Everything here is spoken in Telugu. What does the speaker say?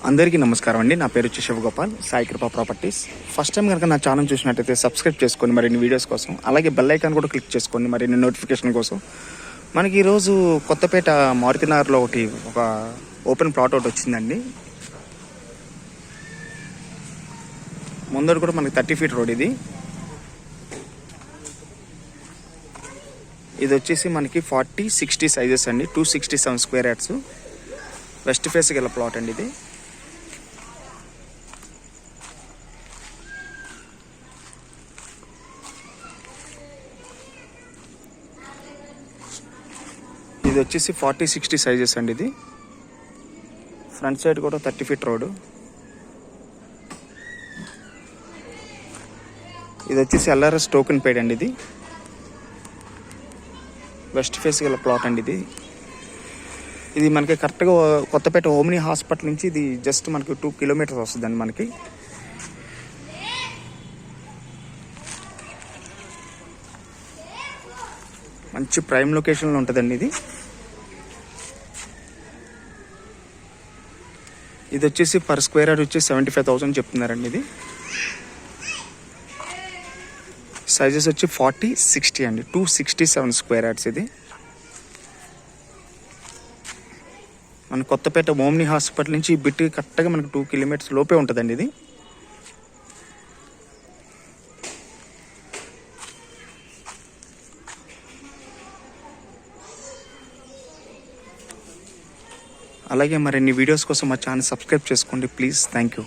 అందరికీ నమస్కారం అండి. నా పేరు శివగోపాల్, సాయి కృపా ప్రాపర్టీస్. ఫస్ట్ టైం కనుక నా ఛానల్ చూసినట్టయితే సబ్స్క్రైబ్ చేసుకొని మరిన్ని వీడియోస్ కోసం, అలాగే బెల్ ఐకాన్ కూడా క్లిక్ చేసుకోండి మరిన్ని నోటిఫికేషన్ కోసం. మనకి ఈరోజు కొత్తపేట మారుతినగర్లో ఒక ఓపెన్ ప్లాట్ ఒకటి వచ్చిందండి. ముందర కూడా మనకి 30 ఫీట్ రోడ్. ఇది వచ్చేసి మనకి 40-60 సైజెస్ అండి. 267 స్క్వేర్ యార్డ్స్. వెస్ట్ ఫేస్కి గల ప్లాట్ అండి ఇది. ఇది వచ్చేసి 40-60 సైజెస్ అండి. ఇది ఫ్రంట్ సైడ్ కూడా 30 ఫీట్ రోడ్. ఇది వచ్చేసి ఎల్ఆర్ఎస్ టోకెన్ పేడ్ అండి. ఇది వెస్ట్ ఫేస్ గల ప్లాట్ అండి. ఇది మనకి కరెక్ట్గా కొత్తపేట ఓమ్ని హాస్పిటల్ నుంచి ఇది జస్ట్ మనకి 2 కిలోమీటర్స్ వస్తుందండి. మనకి మంచి ప్రైమ్ లొకేషన్లో ఉంటుందండి. ఇది వచ్చేసి పర్ స్క్వేర్ యార్డ్ వచ్చి 75,000 చెప్తున్నారండి. ఇది సైజెస్ వచ్చి 40-60 అండి. 267 స్క్వేర్ యార్డ్స్. ఇది మన కొత్తపేట ఓమ్ని హాస్పిటల్ నుంచి ఈ బిట్ కరెక్ట్గా మనకు 2 కిలోమీటర్స్ లోపే ఉంటుందండి. ఇది అలాగే మరిన్ని వీడియోస్ కోసం మా ఛానల్ సబ్స్క్రైబ్ చేసుకోండి ప్లీజ్. Thank you.